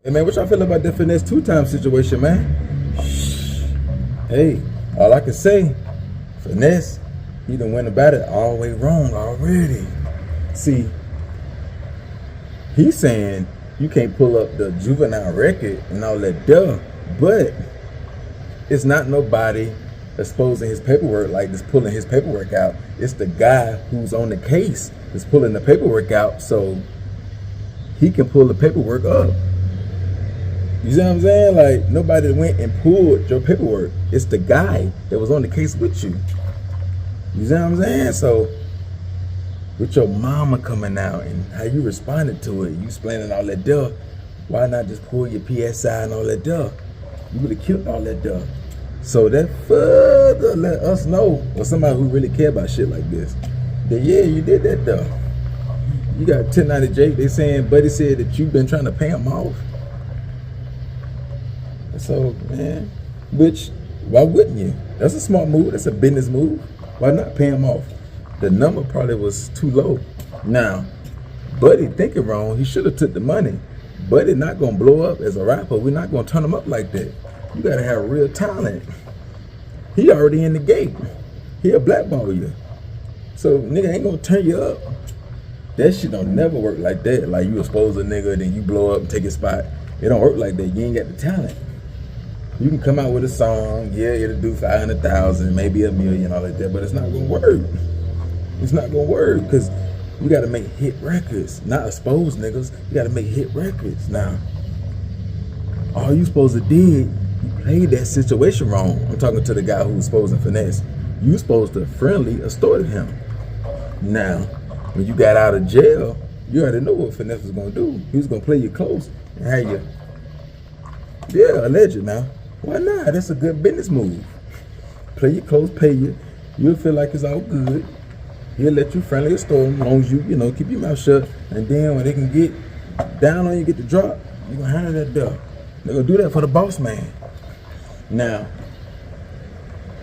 Hey man, what y'all feel about that Finesse2tymes situation, man? Hey, all I can say, Finesse, he done went about it all the way wrong already. See, he's saying you can't pull up the juvenile record and all that duh, but it's not nobody exposing his paperwork, like just pulling his paperwork out. It's the guy who's on the case that's pulling the paperwork out so he can pull the paperwork up. You see what I'm saying? Like, nobody went and pulled your paperwork. It's the guy that was on the case with you. You see what I'm saying? So, with your mama coming out and how you responded to it, you explaining all that duh, why not just pull your PSI and all that duh? You would have killed all that duh. So that further let us know, or somebody who really care about shit like this, that yeah, you did that duh. You got 1090 They saying Buddy said that you've been trying to pay him off. So, man, which, why wouldn't you? That's a smart move. That's a business move. Why not pay him off? The number probably was too low. Now, Buddy thinking wrong. He should have took the money. Buddy not going to blow up as a rapper. We're not going to turn him up like that. You got to have real talent. He already in the gate. He'll blackball you. So, nigga ain't going to turn you up. That shit don't never work like that. Like, you expose a nigga, then you blow up and take his spot. It don't work like that. You ain't got the talent. You can come out with a song, yeah, it'll do 500,000, maybe $1 million, all like that, but it's not gonna work. It's not gonna work because you gotta make hit records, not expose niggas. You gotta make hit records. Now, all you supposed to did, you played that situation wrong. I'm talking to the guy who was exposing Finesse. You supposed to friendly extorted him. Now, when you got out of jail, you already know what Finesse was gonna do. He was gonna play you close and have you, yeah, alleged now. Why not? That's a good business move. Play you close, pay you. You'll feel like it's all good. He'll let you friendly extort him as long as you keep your mouth shut. And then when they can get down on you, get the drop, you're gonna handle that duh. They're gonna do that for the boss man. Now,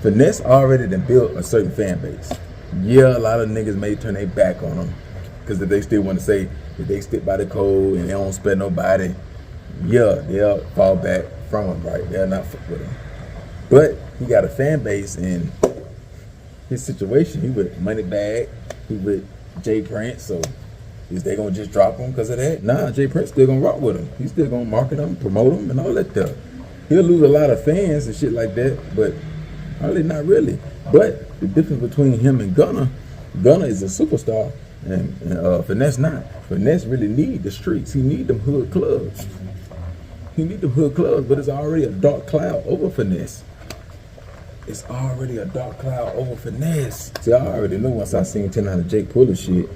Finesse already done built a certain fan base. Yeah, a lot of niggas may turn their back on him. Because if they still want to say that they stick by the code and they don't spare nobody, yeah, they'll fall back from him, right? They'll not fuck with him. But he got a fan base, and his situation, he with Moneybag, he with Jay Prince, so is they gonna just drop him because of that? Nah, Jay Prince still gonna rock with him. He's still gonna market him, promote him, and all that stuff. He'll lose a lot of fans and shit like that, but probably not really. But the difference between him and Gunna is a superstar, and Finesse not. Finesse really need the streets. He need them hood clubs. He need them hood clubs, but it's already a dark cloud over Finesse. It's already a dark cloud over Finesse. See, I already knew once I seen 1090 Jake pull the shit.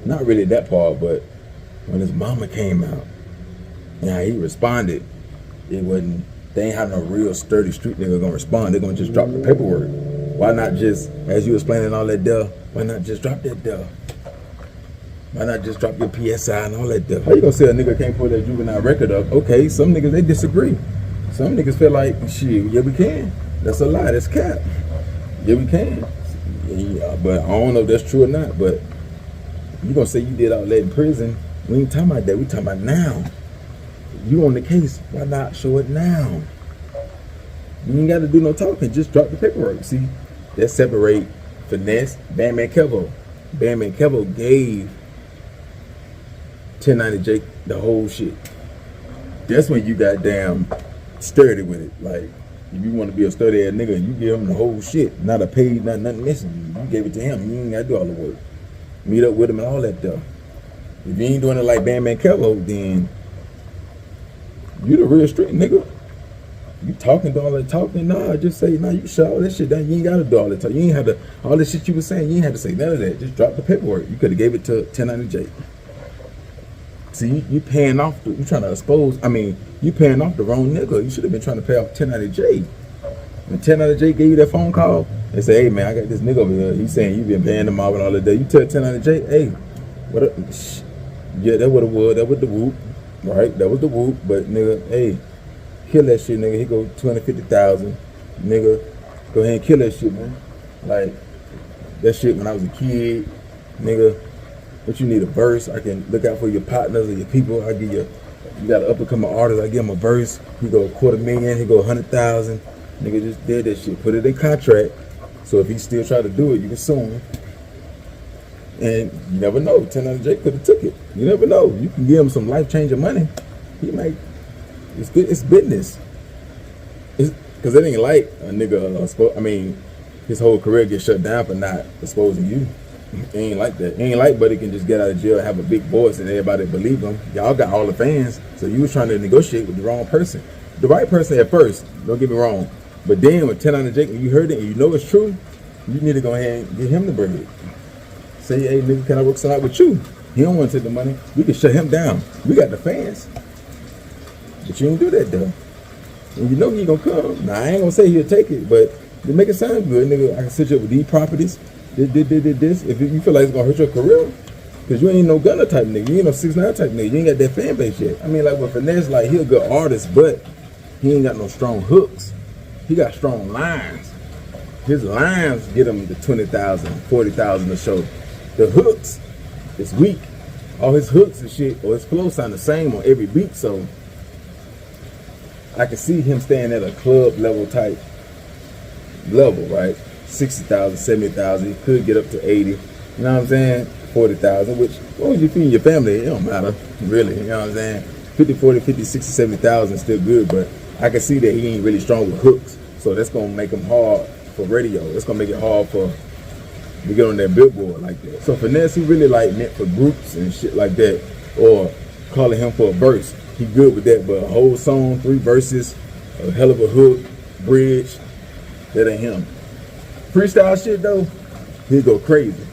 Not really that part, but when his mama came out, yeah, he responded. It wasn't, they ain't have no real sturdy street nigga gonna respond. They're gonna just drop the paperwork. Why not just, as you explaining all that duh, why not just drop that duh? Why not just drop your PSI and all that stuff? How you gonna say a nigga can't pull that juvenile record up? Okay, some niggas, they disagree. Some niggas feel like, shit, yeah, we can. That's a lie, that's cap. Yeah, we can. Yeah, but I don't know if that's true or not, but you gonna say you did all that in prison. We ain't talking about that, we talking about now. You on the case, why not show it now? You ain't gotta do no talking, just drop the paperwork. See, that separate Finesse, Bandman Kevo. Bandman Kevo gave 1090 Jake the whole shit. That's when you got damn sturdy with it. Like, if you want to be a sturdy ass nigga, you give him the whole shit. Not a paid, nothing missing. You gave it to him. You ain't got to do all the work. Meet up with him and all that stuff. If you ain't doing it like Bandman Kevo, then you the real street nigga. You talking to all that talking? Nah, just say, nah, you shut all that shit down. You ain't got to do all that talk. You ain't have to, all the shit you was saying, you ain't have to say none of that. Just drop the paperwork. You could have gave it to 1090 Jake. See, you paying off, you trying to expose, you paying off the wrong nigga. You should have been trying to pay off 1090 J. When 1090 J gave you that phone call, they say, hey man, I got this nigga over here. He's saying you been paying him off and all that day. You tell 1090 J, hey, what up? Yeah, that what it was. That was the whoop. Right? That was the whoop. But nigga, hey, kill that shit, nigga. He go 250,000. Nigga, go ahead and kill that shit, man. Like, that shit when I was a kid, nigga. But you need a verse. I can look out for your partners or your people. I give you You got an up and coming artist, I give him a verse, he go $250,000, he go 100,000. Nigga just did that shit, put it in contract. So if he still try to do it, you can sue him. And you never know, 1000J could have took it. You never know. You can give him some life-changing money. He might, it's good, it's business. Because it ain't like a nigga, I mean, his whole career gets shut down for not exposing you. It ain't like that. It ain't like Buddy can just get out of jail and have a big voice and everybody believe him. Y'all got all the fans, so you was trying to negotiate with the wrong person. The right person at first, don't get me wrong. But then with 1000J, when you heard it and you know it's true, you need to go ahead and get him the bread. Say, hey, nigga, can I work something out with you? He don't want to take the money. We can shut him down. We got the fans. But you don't do that, though. And you know he gonna come. Now, I ain't gonna say he'll take it, but to make it sound good, nigga, I can set you up with these properties. This. If you feel like it's gonna hurt your career, because you ain't no Gunna type nigga. You ain't no 6ix9ine type nigga. You ain't got that fan base yet. I mean, like with Finesse, like, he a good artist, but he ain't got no strong hooks. He got strong lines. His lines get him to 20,000, 40,000 a show. The hooks is weak. All his hooks and shit, or his flow sound the same on every beat, so I can see him staying at a club level type level, right? 60,000, 70,000, he could get up to 80, you know what I'm saying? 40,000, which, what would you feed your family? It don't matter, really, you know what I'm saying? 50, 40, 50, 60, 70,000 is still good, but I can see that he ain't really strong with hooks, so that's gonna make him hard for radio. It's gonna make it hard for to get on that billboard like that. So Finesse, he really like meant for groups and shit like that, or calling him for a verse. He good with that, but a whole song, 3 verses, a hell of a hook, bridge, that ain't him. Freestyle shit though, he'd go crazy.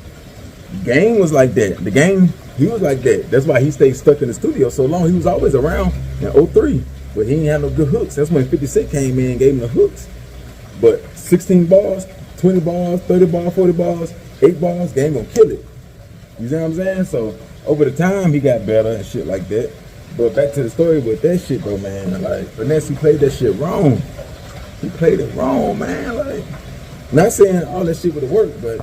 Game was like that. The Game, he was like that. That's why he stayed stuck in the studio so long. He was always around in 03, but he ain't had no good hooks. That's when 50 Cent came in and gave him the hooks. But 16 bars, 20 bars, 30 bars, 40 bars, 8 bars, Game gonna kill it. You see what I'm saying? So over the time, he got better and shit like that. But back to the story with that shit though, man. Like, Finesse, he played that shit wrong. He played it wrong, man. Like, not saying all that shit would have worked, but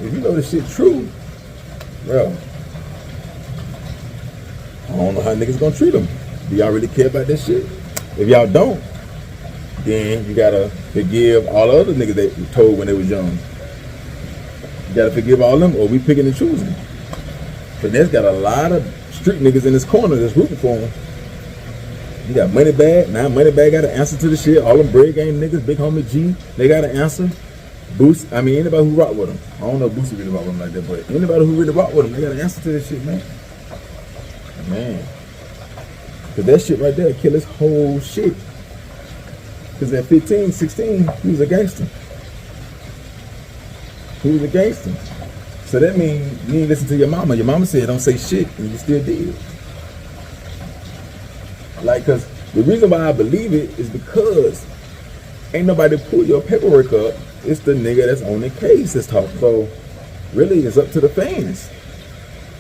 if you know the shit true, bro, I don't know how niggas gonna treat them. Do y'all really care about that shit? If y'all don't, then you gotta forgive all the other niggas that you told when they was young. You gotta forgive all them, or we picking and choosing. Finesse got a lot of street niggas in this corner that's rooting for him. You got Moneybag. Now Moneybag got an answer to the shit. All them Bread Game niggas, Big Homie G, they got an answer. Boost, I mean, anybody who rock with him. I don't know if Boosie really rock with him like that, but anybody who really rock with him, they got an answer to this shit, man. Man. Cause that shit right there kill his whole shit. Cause at 15, 16, he was a gangster. He was a gangster. So that means you didn't listen to your mama. Your mama said don't say shit, and you still did. Like, cause the reason why I believe it is because ain't nobody pull your paperwork up. It's the nigga that's on the case that's talking. So really, it's up to the fans.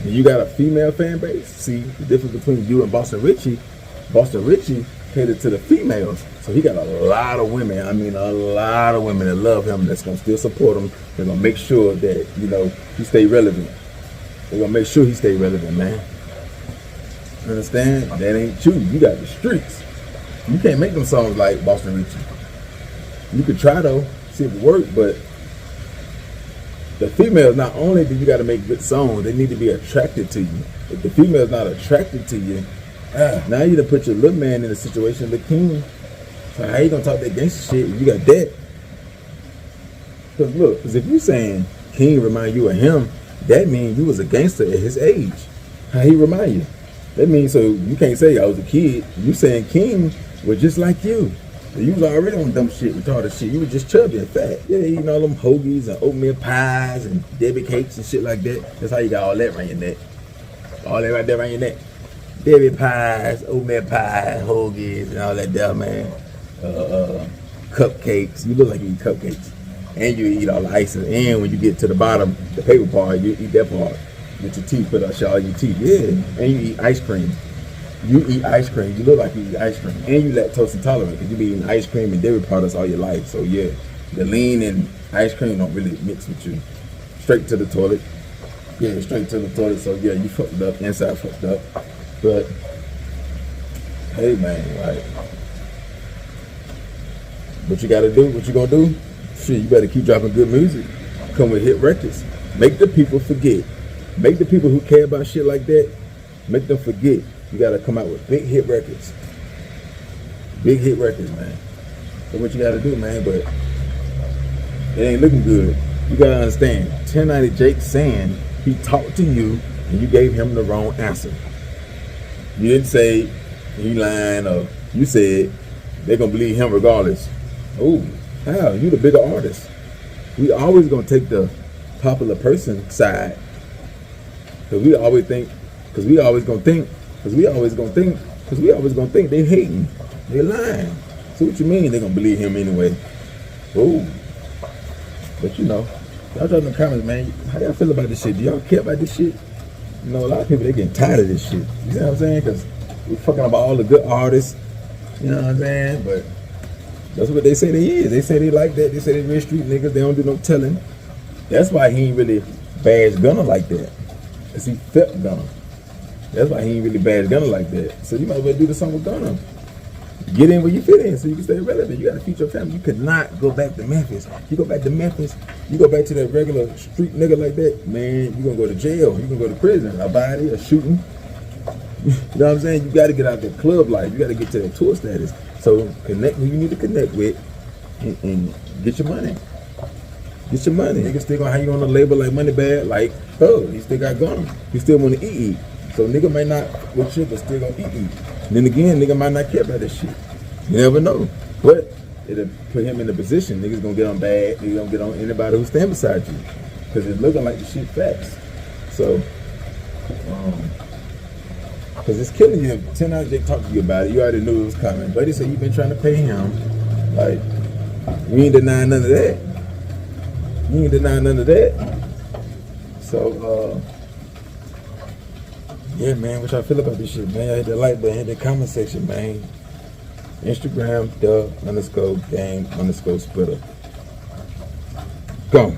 And you got a female fan base. See the difference between you and Boston Richie. Boston Richie catered to the females. So he got a lot of women. I mean, a lot of women that love him. That's gonna still support him. They're gonna make sure that, you know, he stay relevant. They're gonna make sure he stay relevant, man. Understand? That ain't you. You got the streets. You can't make them songs like Boston Richie. You could try though, see if it works, but the females, not only do you got to make good songs, they need to be attracted to you. If the female's not attracted to you, now you done put your little man in a situation with King. So how you gonna talk that gangster shit if you got that? Cause look, cause if you saying King remind you of him, that means you was a gangster at his age. How he remind you? That means, so you can't say I was a kid. You saying King was just like you. You was already on dumb shit, retarded shit. You was just chubby and fat. Yeah, eating all them hoagies and oatmeal pies and Debbie cakes and shit like that. That's how you got all that around your neck. All that right there around your neck. Debbie pies, oatmeal pies, hoagies, and all that there, man. Cupcakes. You look like you eat cupcakes. And you eat all the ices. And when you get to the bottom, the paper part, you eat that part. With your teeth, put out all your teeth. Yeah. And you eat ice cream. You eat ice cream. You look like you eat ice cream. And you lactose intolerant because you be eating ice cream and dairy products all your life. So yeah, the lean and ice cream don't really mix with you. Straight to the toilet. Yeah, straight to the toilet. So yeah, you fucked up. Inside fucked up. But Hey man, like, what you gotta do, what you gonna do? Shit, you better keep dropping good music. Come with hit records. Make the people forget. Make the people who care about shit like that, make them forget. You gotta come out with big hit records. Big hit records, man. That's what you gotta do, man, but it ain't looking good. You gotta understand, 1090 Jake saying he talked to you and you gave him the wrong answer. You didn't say he lying, or you said they're gonna believe him regardless. Oh, how? You the bigger artist. We always gonna take the popular person side. Cause we always think they hating, they lying. So what you mean they gonna believe him anyway? Oh, but you know, y'all drop in the comments, man. How y'all feel about this shit? Do y'all care about this shit? You know, a lot of people, they getting tired of this shit. You see what I'm saying? Cause we fucking about all the good artists. You know what I'm saying? But that's what they say they is. They say they like that. They say they real street niggas. They don't do no telling. That's why he ain't really bash Gunna like that. Cause he felt Gunna. That's why he ain't really bash Gunna like that. So you might as well do the song with Gunna. Get in where you fit in so you can stay relevant. You gotta feed your family. You could not go back to Memphis. You go back to Memphis, you go back to that regular street nigga like that, man, you gonna go to jail. You gonna go to prison, a body, a shooting. You know what I'm saying? You gotta get out that club life. You gotta get to that tour status. So connect who you need to connect with and get your money. Get your money. Nigga still gonna have you on the label like Money Bad, like, oh, he still got Gunna. He still wanna eat. So nigga might not with shit, but still gonna eat. And then again, nigga might not care about this shit. You never know. But it'll put him in a position. Niggas gonna get on bad. Niggas gonna get on anybody who stand beside you. Cause it's looking like the shit facts. So, cause it's killing you. 1090 Jake talked to you about it. You already knew it was coming. But he said you've been trying to pay him. Like, you ain't denying none of that. You ain't denying none of that. So, yeah, man, what y'all feel about this shit, man? Y'all hit the like button, hit the comment section, man. Instagram, _game_splitter. Go.